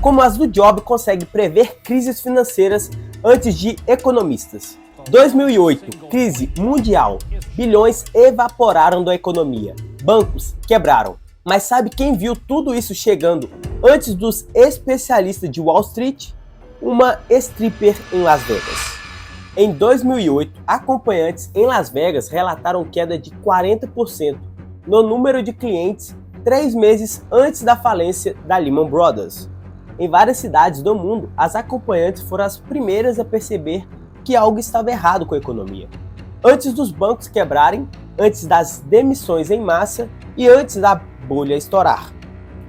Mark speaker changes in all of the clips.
Speaker 1: Como as do Job consegue prever crises financeiras antes de economistas. 2008, crise mundial. Bilhões evaporaram da economia. Bancos quebraram. Mas sabe quem viu tudo isso chegando antes dos especialistas de Wall Street? Uma stripper em Las Vegas. Em 2008, acompanhantes em Las Vegas relataram queda de 40% no número de clientes 3 meses antes da falência da Lehman Brothers. Em várias cidades do mundo, as acompanhantes foram as primeiras a perceber que algo estava errado com a economia. Antes dos bancos quebrarem, antes das demissões em massa e antes da bolha estourar.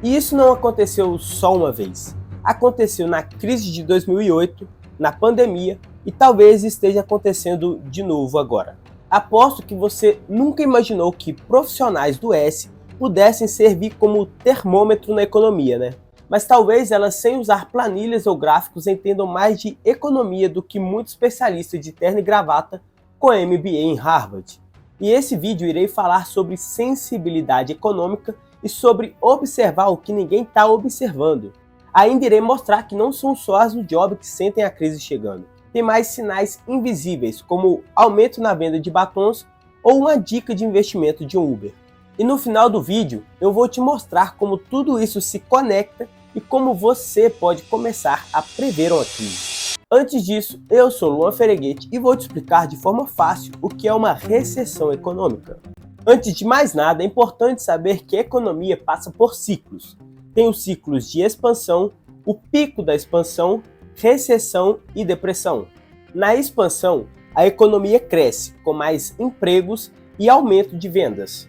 Speaker 1: E isso não aconteceu só uma vez. Aconteceu na crise de 2008, na pandemia e talvez esteja acontecendo de novo agora. Aposto que você nunca imaginou que profissionais do S pudessem servir como termômetro na economia, né? Mas talvez elas, sem usar planilhas ou gráficos, entendam mais de economia do que muitos especialistas de terno e gravata com MBA em Harvard. E esse vídeo irei falar sobre sensibilidade econômica e sobre observar o que ninguém está observando. Ainda irei mostrar que não são só as do Job que sentem a crise chegando. Tem mais sinais invisíveis, como aumento na venda de batons ou uma dica de investimento de um Uber. E no final do vídeo eu vou te mostrar como tudo isso se conecta e como você pode começar a prever uma crise. Antes disso, eu sou Luan Fereguete e vou te explicar de forma fácil o que é uma recessão econômica. Antes de mais nada, é importante saber que a economia passa por ciclos. Tem os ciclos de expansão, o pico da expansão, recessão e depressão. Na expansão, a economia cresce com mais empregos e aumento de vendas.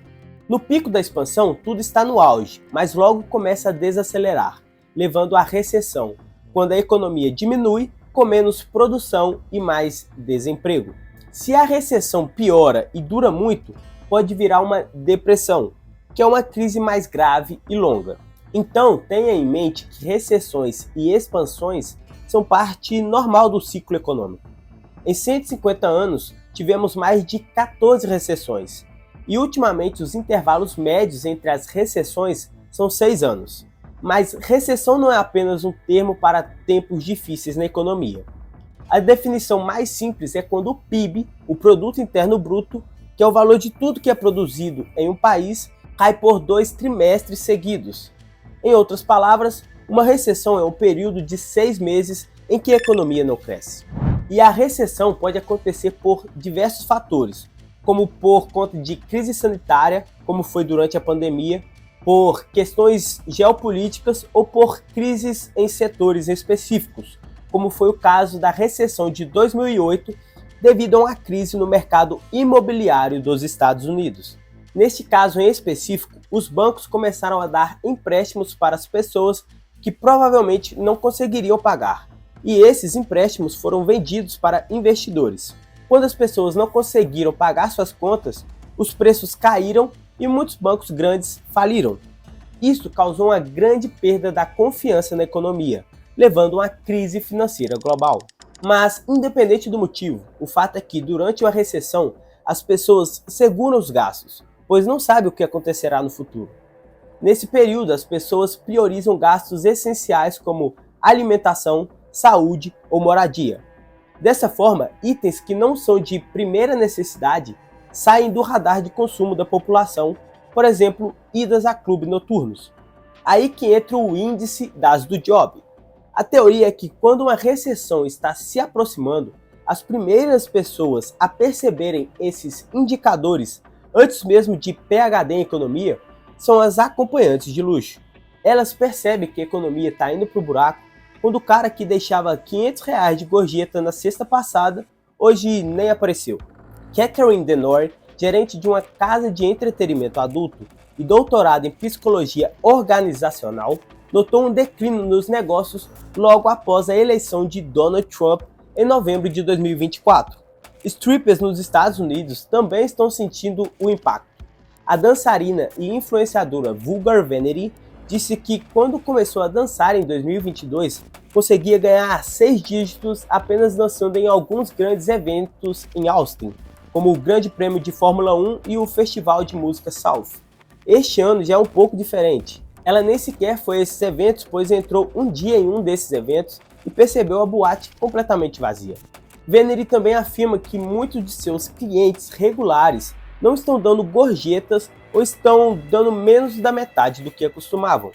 Speaker 1: No pico da expansão, tudo está no auge, mas logo começa a desacelerar, levando à recessão, quando a economia diminui com menos produção e mais desemprego. Se a recessão piora e dura muito, pode virar uma depressão, que é uma crise mais grave e longa. Então, tenha em mente que recessões e expansões são parte normal do ciclo econômico. Em 150 anos, tivemos mais de 14 recessões, e ultimamente os intervalos médios entre as recessões são 6 anos. Mas recessão não é apenas um termo para tempos difíceis na economia. A definição mais simples é quando o PIB, o Produto Interno Bruto, que é o valor de tudo que é produzido em um país, cai por 2 trimestres seguidos. Em outras palavras, uma recessão é um período de 6 meses em que a economia não cresce. E a recessão pode acontecer por diversos fatores, como por conta de crise sanitária, como foi durante a pandemia, por questões geopolíticas ou por crises em setores específicos, como foi o caso da recessão de 2008 devido a uma crise no mercado imobiliário dos Estados Unidos. Neste caso em específico, os bancos começaram a dar empréstimos para as pessoas que provavelmente não conseguiriam pagar, e esses empréstimos foram vendidos para investidores. Quando as pessoas não conseguiram pagar suas contas, os preços caíram e muitos bancos grandes faliram. Isso causou uma grande perda da confiança na economia, levando a uma crise financeira global. Mas, independente do motivo, o fato é que durante uma recessão, as pessoas seguram os gastos, pois não sabem o que acontecerá no futuro. Nesse período, as pessoas priorizam gastos essenciais como alimentação, saúde ou moradia. Dessa forma, itens que não são de primeira necessidade saem do radar de consumo da população, por exemplo, idas a clubes noturnos. Aí que entra o índice das do Job. A teoria é que quando uma recessão está se aproximando, as primeiras pessoas a perceberem esses indicadores, antes mesmo de PhD em economia, são as acompanhantes de luxo. Elas percebem que a economia está indo para o buraco quando o cara que deixava R$500 de gorjeta na sexta passada, hoje nem apareceu. Catherine Denor, gerente de uma casa de entretenimento adulto e doutorado em psicologia organizacional, notou um declínio nos negócios logo após a eleição de Donald Trump em novembro de 2024. Strippers nos Estados Unidos também estão sentindo o impacto. A dançarina e influenciadora Vulgar Vanity disse que quando começou a dançar em 2022, conseguia ganhar 6 dígitos apenas dançando em alguns grandes eventos em Austin, como o Grande Prêmio de Fórmula 1 e o Festival de Música South. Este ano já é um pouco diferente. Ela nem sequer foi a esses eventos, pois entrou um dia em um desses eventos e percebeu a boate completamente vazia. Venere também afirma que muitos de seus clientes regulares não estão dando gorjetas ou estão dando menos da metade do que acostumavam.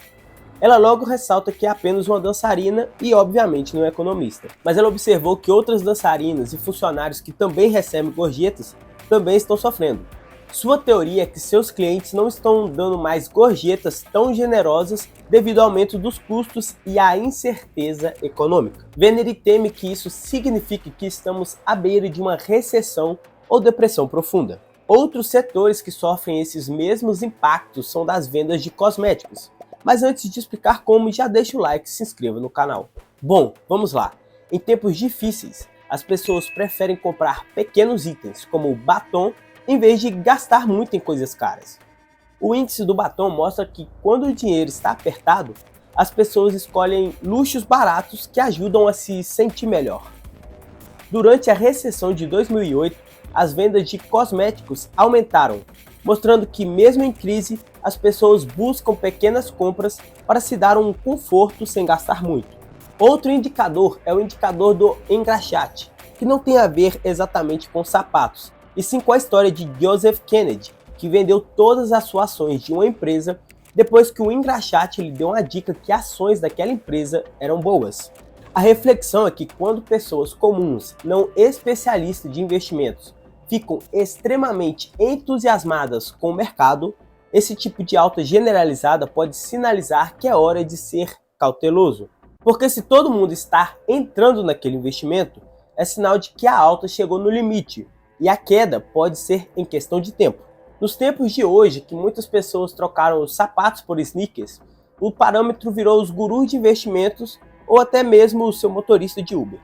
Speaker 1: Ela logo ressalta que é apenas uma dançarina e, obviamente, não é economista. Mas ela observou que outras dançarinas e funcionários que também recebem gorjetas também estão sofrendo. Sua teoria é que seus clientes não estão dando mais gorjetas tão generosas devido ao aumento dos custos e à incerteza econômica. Venere teme que isso signifique que estamos à beira de uma recessão ou depressão profunda. Outros setores que sofrem esses mesmos impactos são das vendas de cosméticos. Mas antes de explicar como, já deixa o like e se inscreva no canal. Bom, vamos lá. Em tempos difíceis, as pessoas preferem comprar pequenos itens, como batom, em vez de gastar muito em coisas caras. O índice do batom mostra que quando o dinheiro está apertado, as pessoas escolhem luxos baratos que ajudam a se sentir melhor. Durante a recessão de 2008, as vendas de cosméticos aumentaram, mostrando que mesmo em crise, as pessoas buscam pequenas compras para se dar um conforto sem gastar muito. Outro indicador é o indicador do engraxate, que não tem a ver exatamente com sapatos, e sim com a história de Joseph Kennedy, que vendeu todas as suas ações de uma empresa depois que o engraxate lhe deu uma dica que ações daquela empresa eram boas. A reflexão é que quando pessoas comuns, não especialistas de investimentos, ficam extremamente entusiasmadas com o mercado, esse tipo de alta generalizada pode sinalizar que é hora de ser cauteloso. Porque se todo mundo está entrando naquele investimento, é sinal de que a alta chegou no limite, e a queda pode ser em questão de tempo. Nos tempos de hoje, que muitas pessoas trocaram os sapatos por sneakers, o parâmetro virou os gurus de investimentos ou até mesmo o seu motorista de Uber.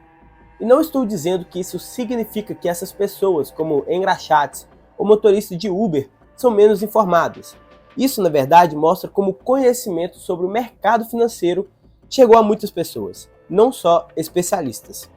Speaker 1: E não estou dizendo que isso significa que essas pessoas, como engraxates ou motoristas de Uber, são menos informadas. Isso, na verdade, mostra como o conhecimento sobre o mercado financeiro chegou a muitas pessoas, não só especialistas.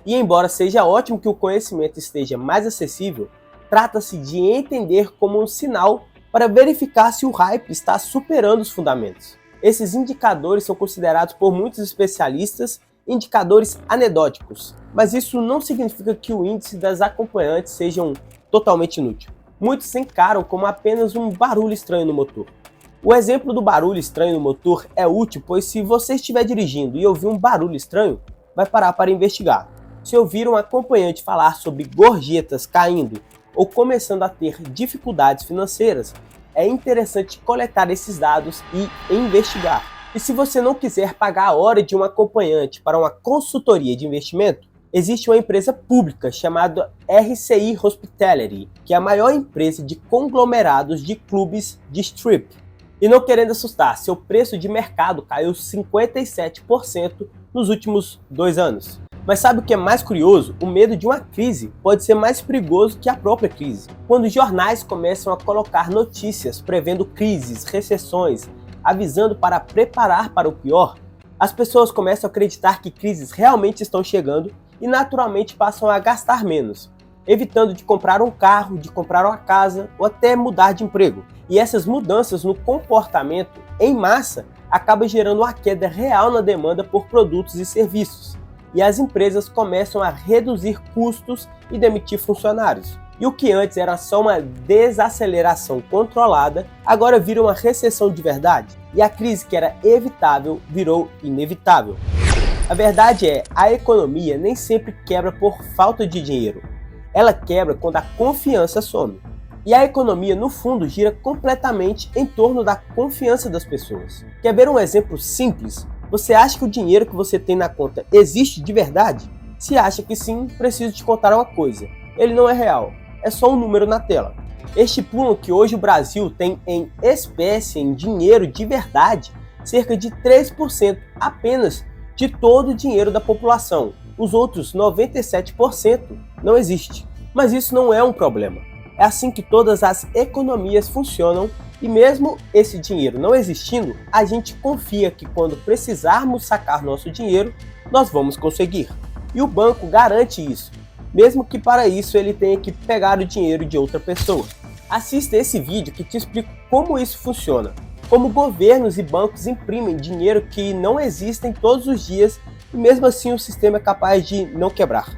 Speaker 1: E embora seja ótimo que o conhecimento esteja mais acessível, trata-se de entender como um sinal para verificar se o hype está superando os fundamentos. Esses indicadores são considerados por muitos especialistas indicadores anedóticos, mas isso não significa que o índice das acompanhantes sejam totalmente inútil. Muitos encaram como apenas um barulho estranho no motor. O exemplo do barulho estranho no motor é útil, pois se você estiver dirigindo e ouvir um barulho estranho, vai parar para investigar. Se ouvir um acompanhante falar sobre gorjetas caindo ou começando a ter dificuldades financeiras, é interessante coletar esses dados e investigar. E se você não quiser pagar a hora de um acompanhante para uma consultoria de investimento, existe uma empresa pública chamada RCI Hospitality, que é a maior empresa de conglomerados de clubes de strip. E não querendo assustar, seu preço de mercado caiu 57% nos últimos 2 anos. Mas sabe o que é mais curioso? O medo de uma crise pode ser mais perigoso que a própria crise. Quando os jornais começam a colocar notícias prevendo crises, recessões, avisando para preparar para o pior, as pessoas começam a acreditar que crises realmente estão chegando e naturalmente passam a gastar menos, evitando de comprar um carro, de comprar uma casa ou até mudar de emprego. E essas mudanças no comportamento em massa acabam gerando uma queda real na demanda por produtos e serviços. E as empresas começam a reduzir custos e demitir funcionários. E o que antes era só uma desaceleração controlada, agora vira uma recessão de verdade. E a crise que era evitável virou inevitável. A verdade é, a economia nem sempre quebra por falta de dinheiro. Ela quebra quando a confiança some. E a economia, no fundo, gira completamente em torno da confiança das pessoas. Quer ver um exemplo simples? Você acha que o dinheiro que você tem na conta existe de verdade? Se acha que sim, preciso te contar uma coisa. Ele não é real, é só um número na tela. Estipulam que hoje o Brasil tem em espécie, em dinheiro de verdade, cerca de 3% apenas de todo o dinheiro da população. Os outros 97% não existe. Mas isso não é um problema. É assim que todas as economias funcionam. E mesmo esse dinheiro não existindo, a gente confia que quando precisarmos sacar nosso dinheiro, nós vamos conseguir. E o banco garante isso, mesmo que para isso ele tenha que pegar o dinheiro de outra pessoa. Assista esse vídeo que te explico como isso funciona. como governos e bancos imprimem dinheiro que não existem todos os dias e mesmo assim o sistema é capaz de não quebrar.